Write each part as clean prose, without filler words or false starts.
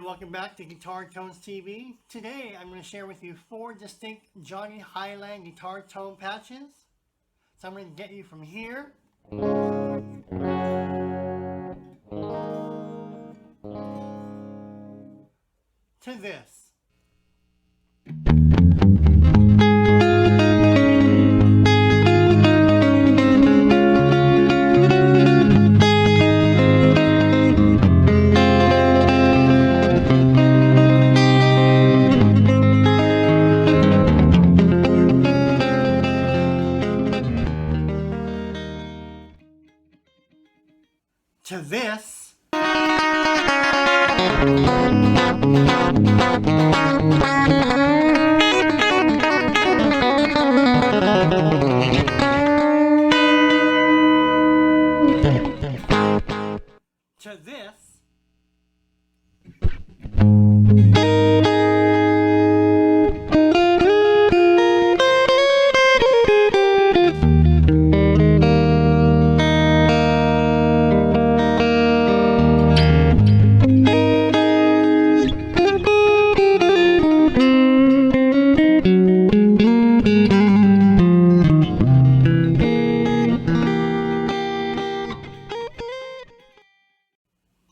welcome back to Guitar Tones TV. Today I'm going to share with you 4 distinct Johnny HILAND guitar tone patches. So I'm going to get you from here to this. To this. To this.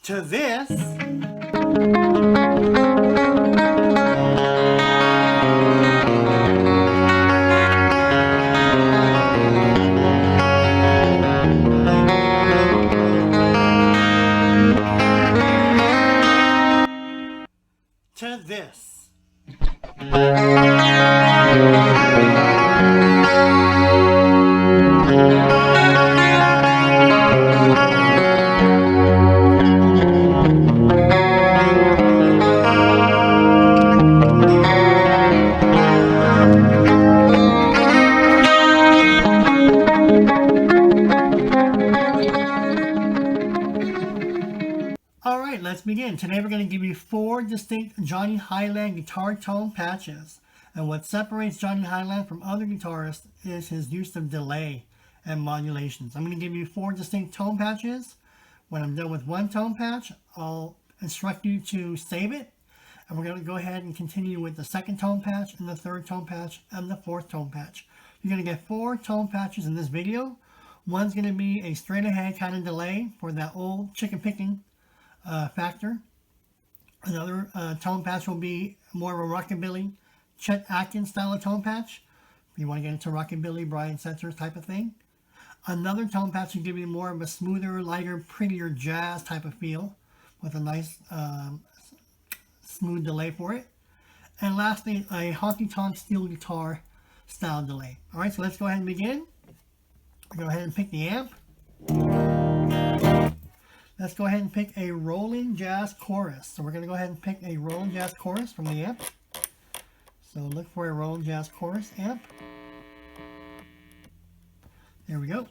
To this. To this. Alright, let's begin. Today we're going to give you 4 distinct Johnny HILAND guitar tone patches. And what separates Johnny HILAND from other guitarists is his use of delay and modulations. I'm going to give you 4 distinct tone patches. When I'm done with one tone patch, I'll instruct you to save it. And we're going to go ahead and continue with the second tone patch, and the third tone patch, and the fourth tone patch. You're going to get 4 tone patches in this video. One's going to be a straight ahead kind of delay for that old chicken picking factor. Another tone patch will be more of a Rockabilly, Chet Atkins style of tone patch. If you want to get into Rockabilly, Brian Setzer type of thing. Another tone patch will give you more of a smoother, lighter, prettier jazz type of feel with a nice smooth delay for it. And lastly, a Honky Tonk steel guitar style delay. Alright, so let's go ahead and begin. Go ahead and pick the amp. Let's go ahead and pick a rolling jazz chorus. So we're going to go ahead and pick a rolling jazz chorus from the amp. So look for a rolling jazz chorus amp. There we go.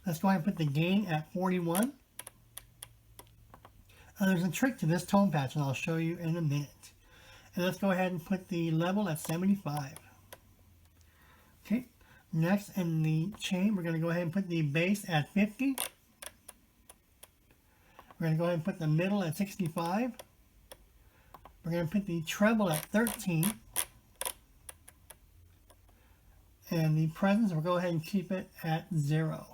Let's go ahead and put the gain at 41. There's a trick to this tone patch, and I'll show you in a minute. And let's go ahead and put the level at 75. Okay. Next, in the chain, we're going to go ahead and put the bass at 50. We're going to go ahead and put the middle at 65. We're going to put the treble at 13. And the presence, we'll go ahead and keep it at 0.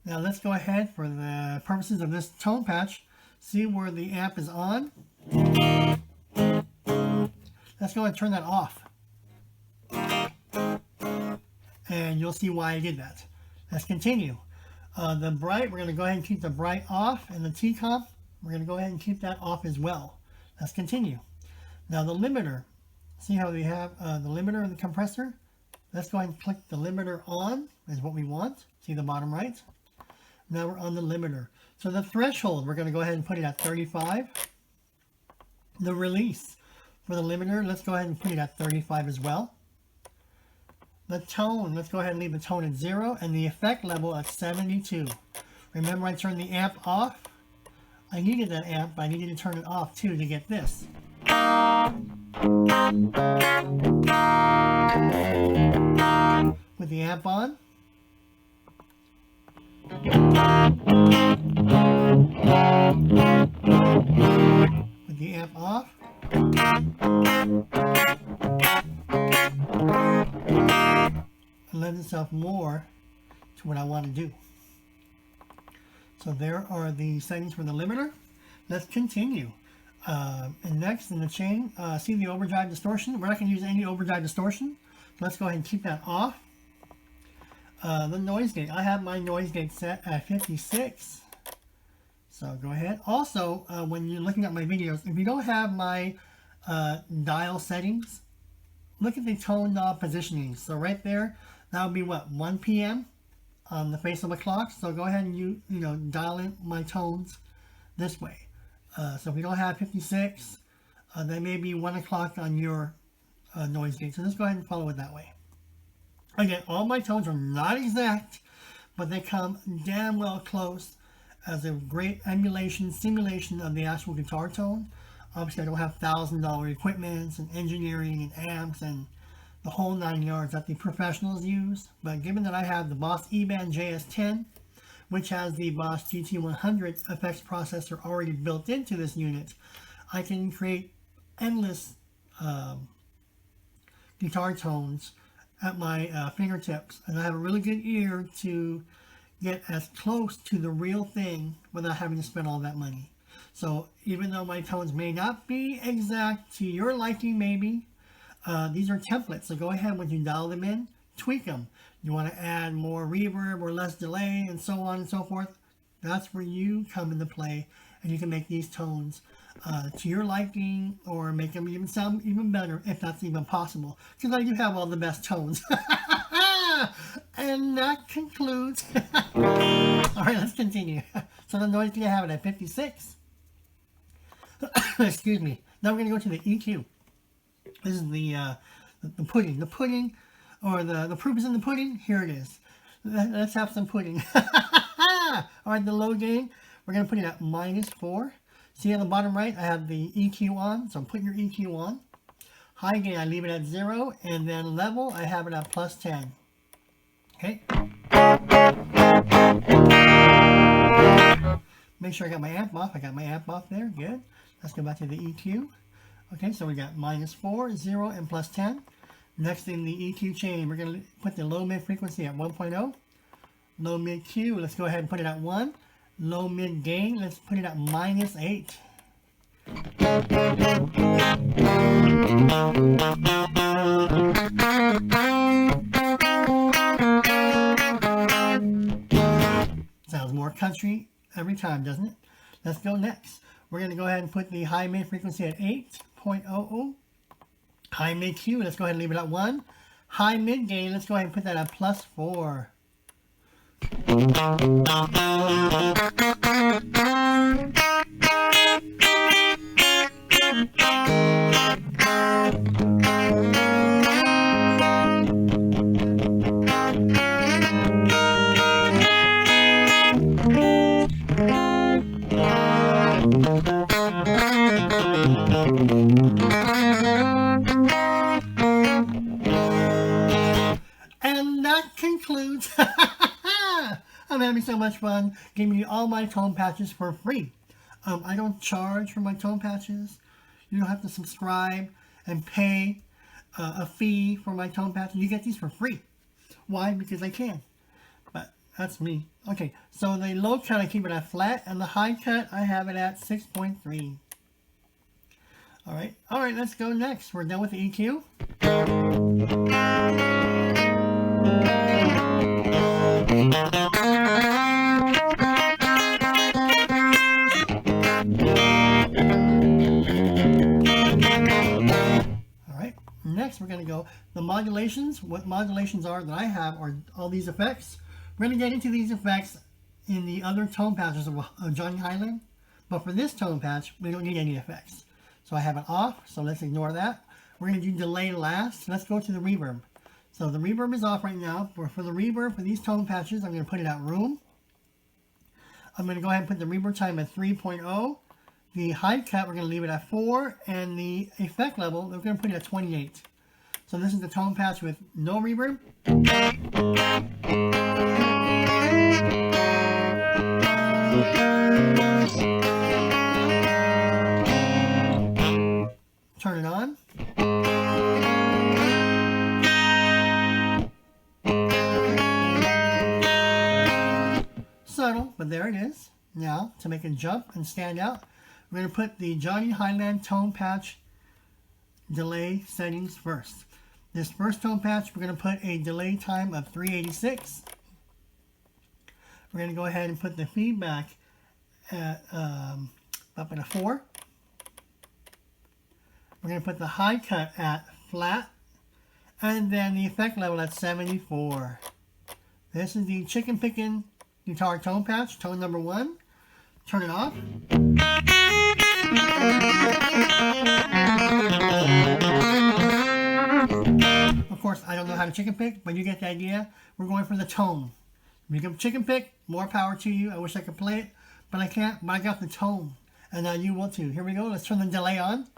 Now let's go ahead, for the purposes of this tone patch, see where the amp is on. Let's go ahead and turn that off. And you'll see why I did that. Let's continue. The bright, we're going to go ahead and keep the bright off, and the T-comp, we're going to go ahead and keep that off as well. Let's continue. Now the limiter, see how we have the limiter and the compressor? Let's go ahead and click the limiter on, is what we want. See the bottom right? Now we're on the limiter. So the threshold, we're going to go ahead and put it at 35. The release for the limiter, let's go ahead and put it at 35 as well. The tone, let's go ahead and leave the tone at 0, and the effect level at 72. Remember, I turned the amp off. I needed that amp, but I needed to turn it off too to get this. With the amp on. to what I want to do. So there are the settings for the limiter. Let's continue. And next in the chain, see the overdrive distortion. We're not going to use any overdrive distortion. Let's go ahead and keep that off. The noise gate. I have my noise gate set at 56. So go ahead. Also, when you're looking at my videos, if you don't have my dial settings, look at the tone knob positioning. So right there, that would be what, 1 p.m. on the face of the clock. So go ahead and you know, dial in my tones this way. So if you don't have 56, that may be 1 o'clock on your noise gate. So just go ahead and follow it that way. Again, all my tones are not exact, but they come damn well close as a great emulation, simulation of the actual guitar tone. Obviously, I don't have $1,000 equipment and engineering and amps and the whole 9 yards that the professionals use. But given that I have the Boss eBand JS-10, which has the Boss GT100 effects processor already built into this unit, I can create endless guitar tones at my fingertips, and I have a really good ear to get as close to the real thing without having to spend all that money. So even though my tones may not be exact to your liking, maybe, these are templates. So go ahead, when you dial them in, tweak them. You want to add more reverb or less delay and so on and so forth. That's where you come into play, and you can make these tones to your liking, or make them even sound even better if that's even possible, because I do have all the best tones. And that concludes. All right, let's continue. So the noise gate, I have it at 56. Excuse me. Now we're going to go to the EQ. This is the pudding. The pudding, or the proof is in the pudding. Here it is. Let's have some pudding. All right, the low gain, we're going to put it at -4. See on the bottom right, I have the EQ on, so I'm putting your EQ on. High gain, I leave it at 0, and then level, I have it at +10. Okay. Make sure I got my amp off. I got my amp off there. Good. Let's go back to the EQ. Okay, so we got -4, 0, and +10. Next in the EQ chain, we're going to put the low mid frequency at 1.0. Low mid Q, let's go ahead and put it at 1. Low mid gain, let's put it at -8. Sounds more country every time, doesn't it? Let's go next. We're going to go ahead and put the high mid frequency at 8.00. High mid Q, let's go ahead and leave it at 1. High mid gain, let's go ahead and put that at +4. And that concludes. I'm having so much fun giving you all my tone patches for free. I don't charge for my tone patches. You don't have to subscribe and pay a fee for my tone patches. You get these for free. Why? Because I can. But that's me. Okay, so the low cut, I keep it at flat, and the high cut, I have it at 6.3. All right, let's go next. We're done with the EQ. Next, we're going to go the modulations. What modulations are that I have are all these effects. We're going to get into these effects in the other tone patches of Johnny Highland, but for this tone patch, we don't need any effects. So I have it off, so let's ignore that. We're going to do delay last. Let's go to the reverb. So the reverb is off right now. For the reverb, for these tone patches, I'm going to put it at room. I'm going to go ahead and put the reverb time at 3.0. The high cut, we're going to leave it at 4, and the effect level, we're going to put it at 28. So this is the tone patch with no reverb. Turn it on. Now, to make it jump and stand out, we're going to put the Johnny Highland tone patch delay settings first. This first tone patch, we're going to put a delay time of 386. We're going to go ahead and put the feedback at up at a 4. We're going to put the high cut at flat, and then the effect level at 74. This is the Chicken Pickin guitar tone patch, tone number 1. Turn it off. Of course, I don't know how to chicken pick, but you get the idea. We're going for the tone. If you can chicken pick, more power to you. I wish I could play it, but I can't. But I got the tone, and now you will too. Here we go. Let's turn the delay on.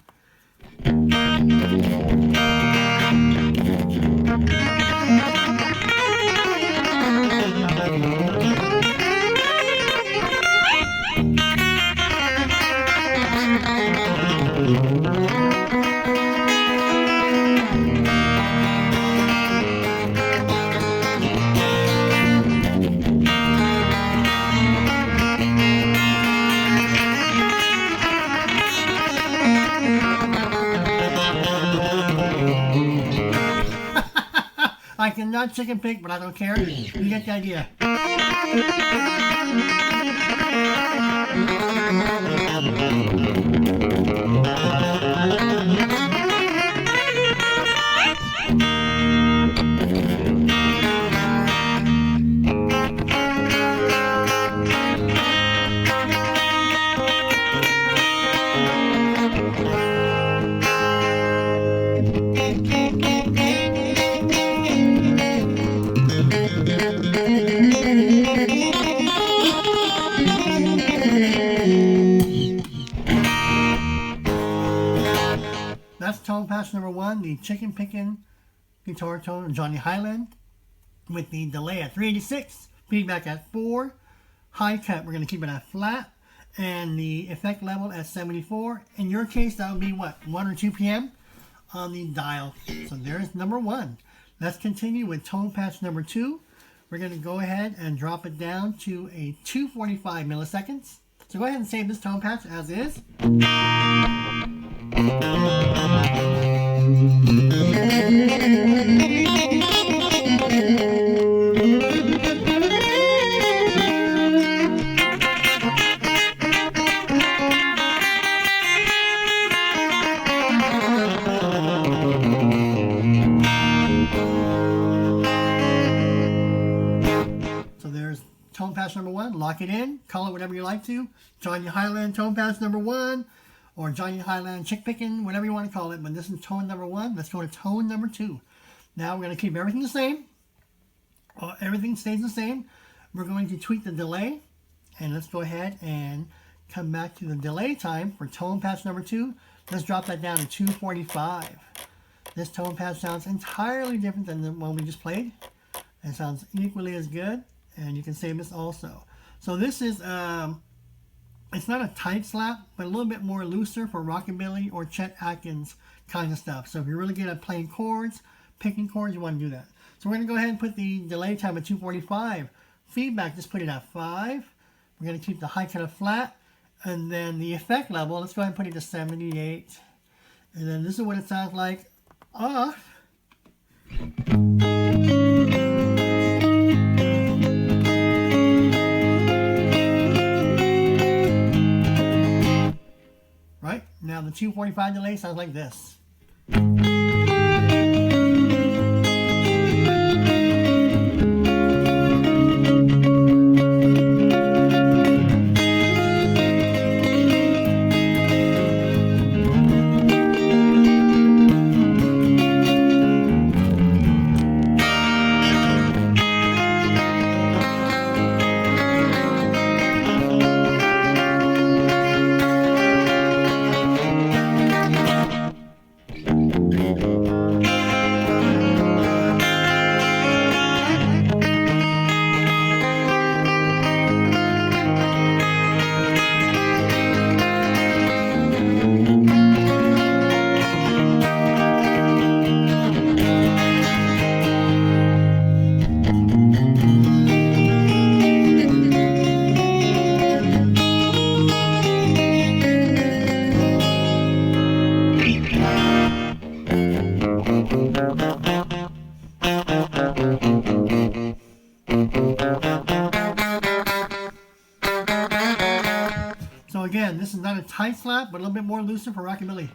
I cannot chicken pick, but I don't care. You get the idea. That's tone patch number 1, the Chicken Pickin guitar tone, Johnny Highland, with the delay at 386, feedback at 4, high cut, we're going to keep it at flat, and the effect level at 74. In your case, that would be what, 1 or 2 p.m. on the dial. So there's number 1. Let's continue with tone patch number 2. We're going to go ahead and drop it down to a 245 milliseconds. So go ahead and save this tone patch as is. So there's tone patch number 1. Lock it in. Call it whatever you like to. Johnny Highland tone patch number 1. Or Johnny Highland Chick Pickin, whatever you want to call it. But this is tone number 1. Let's go to tone number 2. Now we're going to keep everything the same. Everything stays the same. We're going to tweak the delay. And let's go ahead and come back to the delay time for tone patch number 2. Let's drop that down to 245. This tone patch sounds entirely different than the one we just played. It sounds equally as good. And you can save this also. So this is... it's not a tight slap, but a little bit more looser for Rockabilly or Chet Atkins kind of stuff. So if you're really good at playing chords, picking chords, you want to do that. So we're going to go ahead and put the delay time at 245. Feedback, just put it at 5. We're going to keep the high cut of flat. And then the effect level, let's go ahead and put it to 78. And then this is what it sounds like off. Right? Now the 245 delay sounds like this. is not a tight slap, but a little bit more looser for Rockabilly.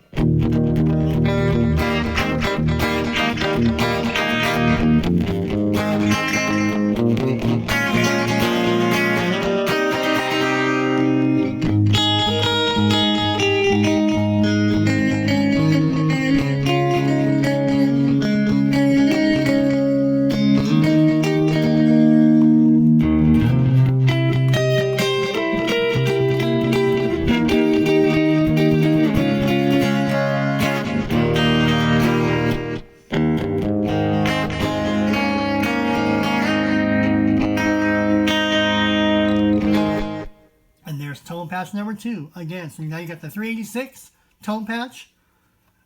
Tone patch number 2 again. So now you got the 386 tone patch.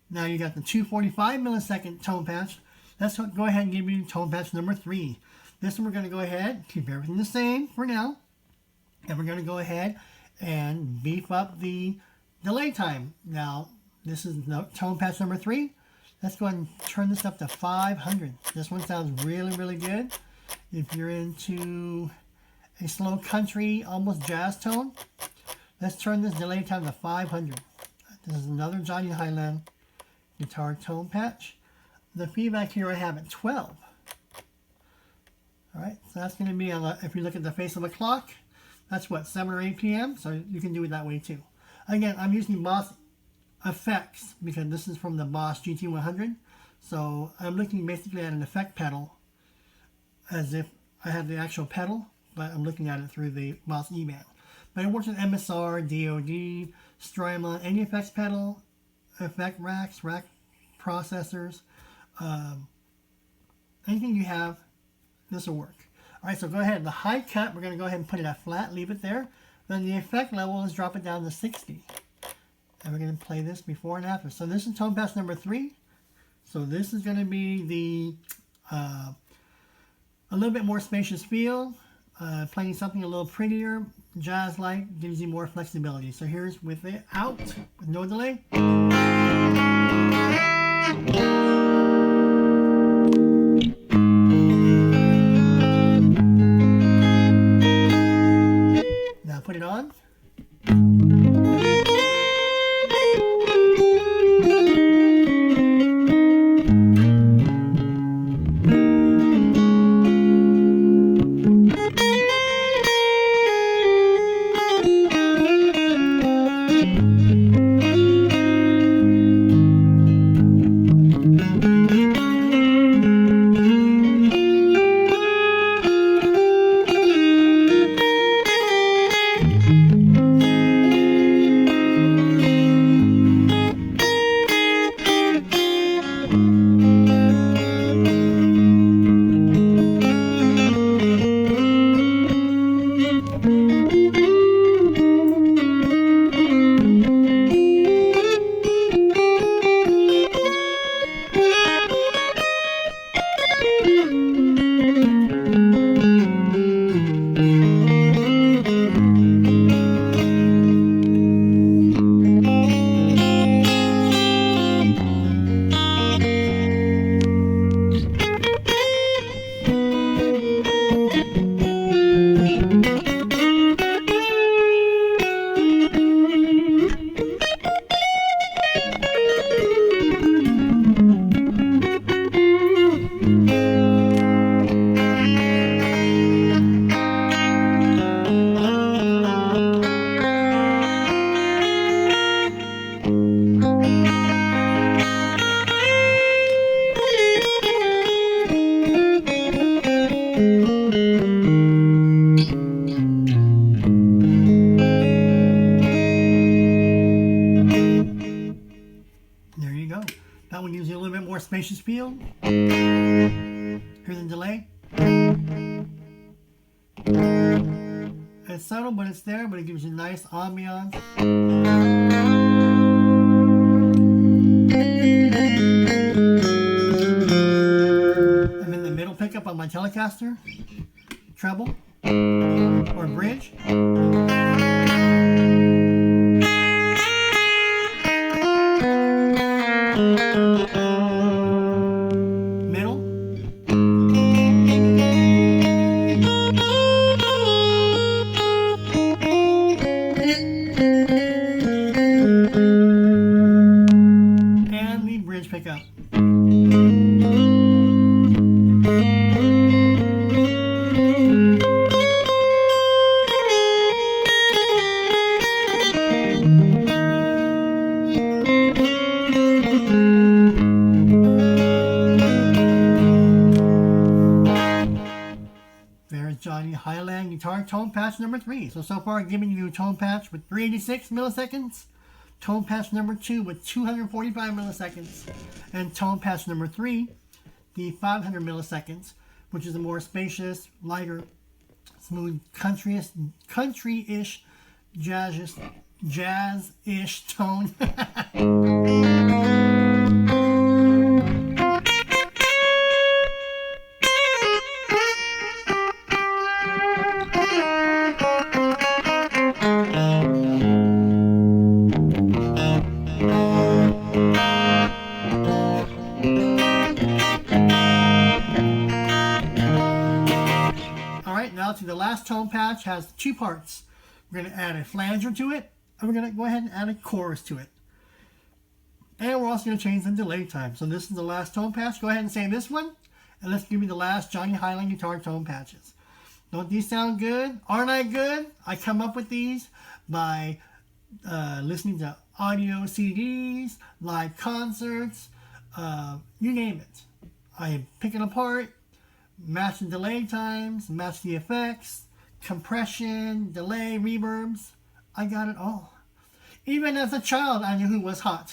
Now you got the 245 millisecond tone patch. Let's go ahead and give you tone patch number 3. This one we're going to go ahead, keep everything the same for now, and we're going to go ahead and beef up the delay time. Now this is tone patch number 3. Let's go ahead and turn this up to 500. This one sounds really good. If you're into a slow country, almost jazz tone, let's turn this delay time to 500. This is another Johnny Highland guitar tone patch. The feedback here I have at 12. Alright, so that's going to be, if you look at the face of the clock, that's what, 7 or 8 p.m., so you can do it that way too. Again, I'm using Boss effects because this is from the Boss GT100, so I'm looking basically at an effect pedal as if I had the actual pedal, but I'm looking at it through the Boss eBand. But it works with MSR, DOD, Strymon, any effects pedal, effect racks, rack processors, anything you have, this will work. Alright, so go ahead. The high cut, we're going to go ahead and put it at flat, leave it there. Then the effect level is drop it down to 60. And we're going to play this before and after. So this is tone patch number 3. So this is going to be the a little bit more spacious feel. Playing something a little prettier, jazz-like, gives you more flexibility. So here's with it out, with no delay. Now put it on. Spacious feel. Here's the delay. It's subtle, but it's there, but it gives you nice ambiance. I'm in the middle pickup on my Telecaster, treble, or bridge. pickup. There's Johnny HILAND guitar tone patch number 3. So far I've given you tone patch with 386 milliseconds, tone patch number 2 with 245 milliseconds, and tone patch number 3, the 500 milliseconds, which is a more spacious, lighter, smooth, country-ish, jazz-ish tone. Now to the last tone patch, has 2 parts. We're going to add a flanger to it, and we're going to go ahead and add a chorus to it. And we're also going to change the delay time. So this is the last tone patch. Go ahead and say this one, and let's give you the last Johnny HILAND guitar tone patches. Don't these sound good? Aren't I good? I come up with these by listening to audio CDs, live concerts, you name it. I pick it apart, match the delay times, match the effects, compression, delay, reverbs. I got it all. Even as a child, I knew who was hot.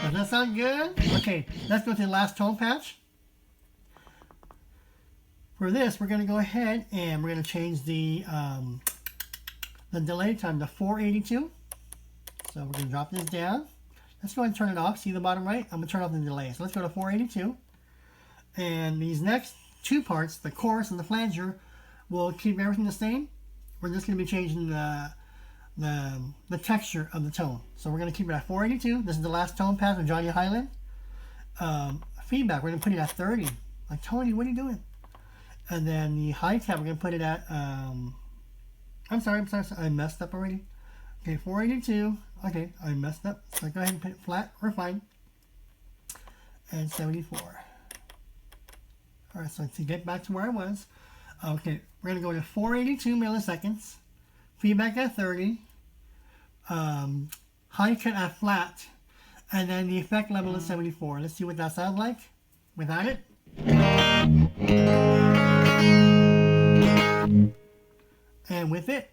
Does that sound good? Okay, let's go to the last tone patch. For this, we're going to go ahead and we're going to change the delay time to 482. So we're going to drop this down. Let's go ahead and turn it off. See the bottom right? I'm going to turn off the delay. So let's go to 482. And these next 2 parts, the chorus and the flanger, will keep everything the same. We're just going to be changing the texture of the tone. So we're going to keep it at 482. This is the last tone patch of Johnny HILAND. Feedback, we're going to put it at 30. Like, Tony, what are you doing? And then the high cap, we're going to put it at, I'm sorry, I messed up already. Okay, 482. Okay, I messed up. So go ahead and put it flat or fine. And 74. Alright, so to get back to where I was, okay, we're going to go to 482 milliseconds. Feedback at 30. High cut at flat. And then the effect level is 74. Let's see what that sounds like without it. And with it.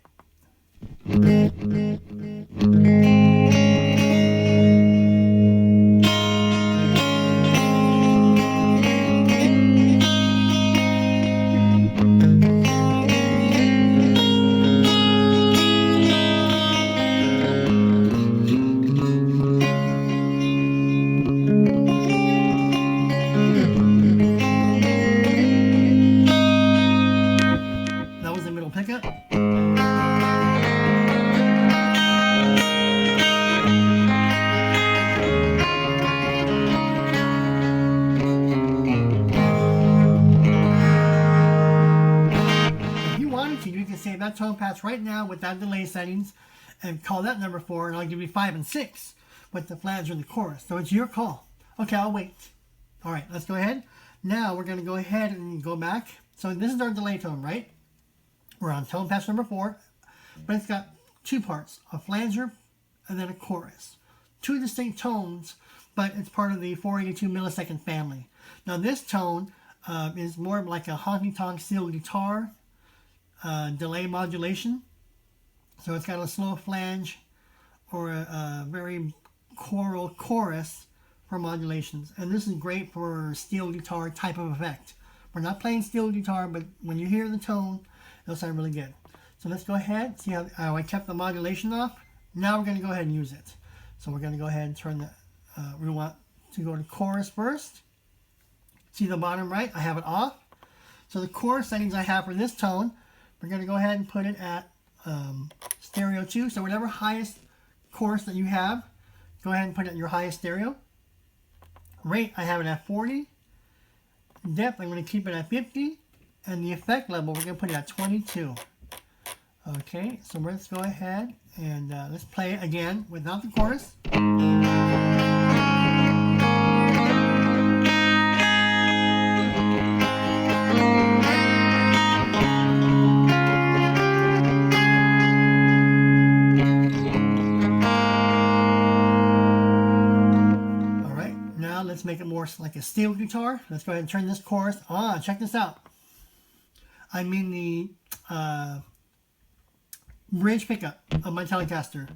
That was the middle pickup. Save that tone patch right now with that delay settings and call that number 4, and I'll give you 5 and 6 with the flanger and the chorus. So it's your call. Okay, I'll wait. Alright, let's go ahead. Now we're going to go ahead and go back. So this is our delay tone, right? We're on tone patch number 4, but it's got 2 parts, a flanger and then a chorus. 2 distinct tones, but it's part of the 482 millisecond family. Now this tone is more like a Honky Tonk steel guitar delay modulation. So it's got a slow flange or a very choral chorus for modulations. And this is great for steel guitar type of effect. We're not playing steel guitar, but when you hear the tone, it'll sound really good. So let's go ahead, see how I kept the modulation off. Now we're going to go ahead and use it. So we're going to go ahead and turn the, we want to go to chorus first. See the bottom right, I have it off. So the chorus settings I have for this tone, we're going to go ahead and put it at stereo 2. So whatever highest chorus that you have, go ahead and put it in your highest stereo. Rate, I have it at 40. Depth, I'm going to keep it at 50. And the effect level, we're going to put it at 22. Okay, so let's go ahead and let's play it again without the chorus. Let's make it more like a steel guitar. Let's go ahead and turn this chorus on. Check this out. I mean the bridge pickup of my Telecaster.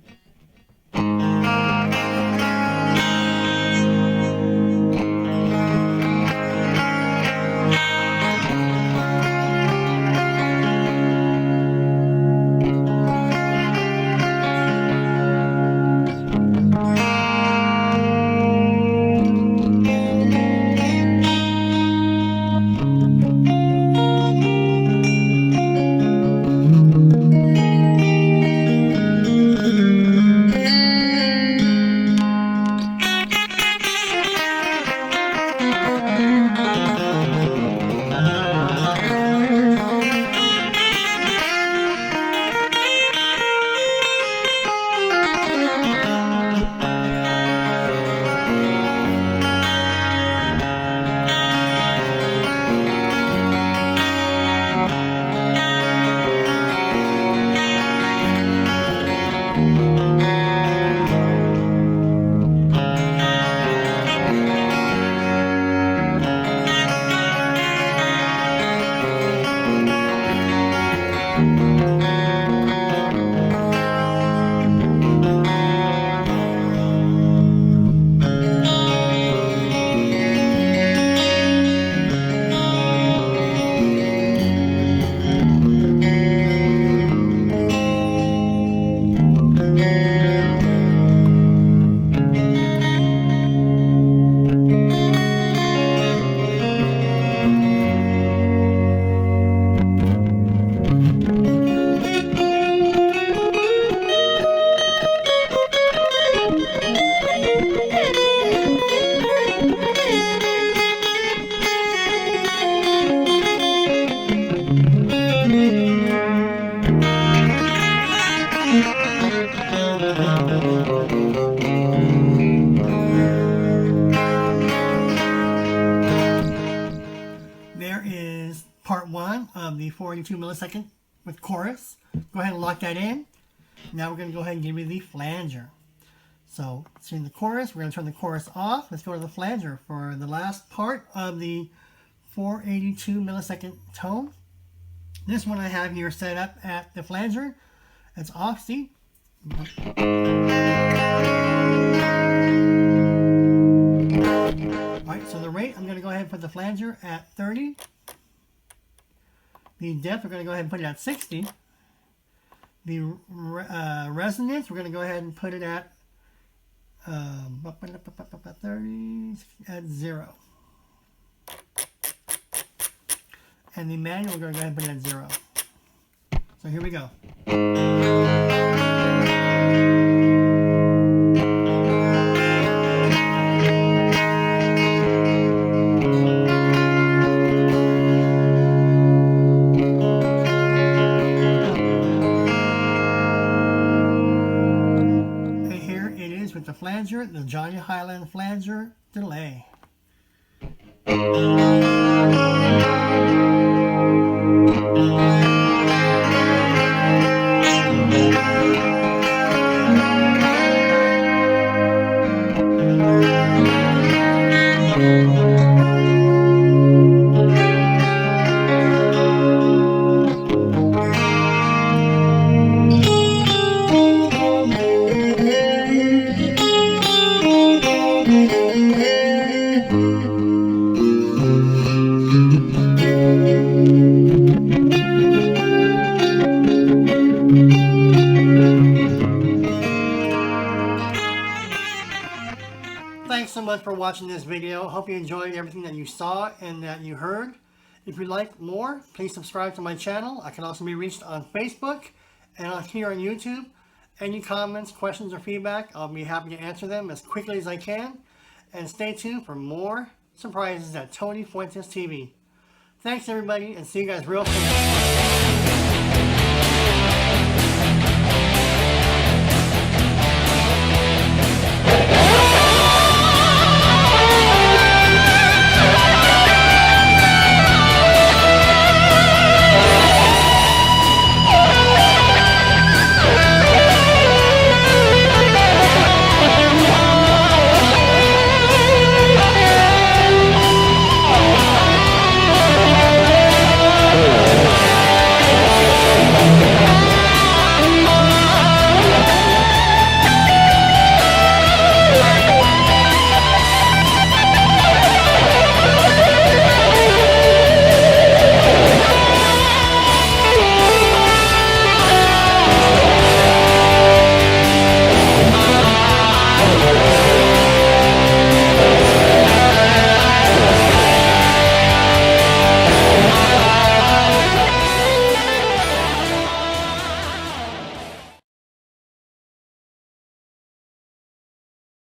There is part one of the 482 millisecond with chorus. Go ahead and lock that in. Now we're going to go ahead and give you the flanger. So, seeing the chorus, we're going to turn the chorus off. Let's go to the flanger for the last part of the 482 millisecond tone. This one I have here set up at the flanger. It's off, see? Alright, so the rate, I'm going to go ahead and put the flanger at 30. The depth, we're going to go ahead and put it at 60. The resonance, we're going to go ahead and put it at 30, at 0. And the manual, we're going to go ahead and put it at 0. So here we go. The flanger, the Johnny Highland flanger delay. Thanks so much for watching this video. Hope you enjoyed everything that you saw and that you heard. If you'd like more, please subscribe to my channel. I can also be reached on Facebook and here on YouTube. Any comments, questions, or feedback, I'll be happy to answer them as quickly as I can. And stay tuned for more surprises at Tony Fuentes TV. Thanks everybody, and see you guys real soon.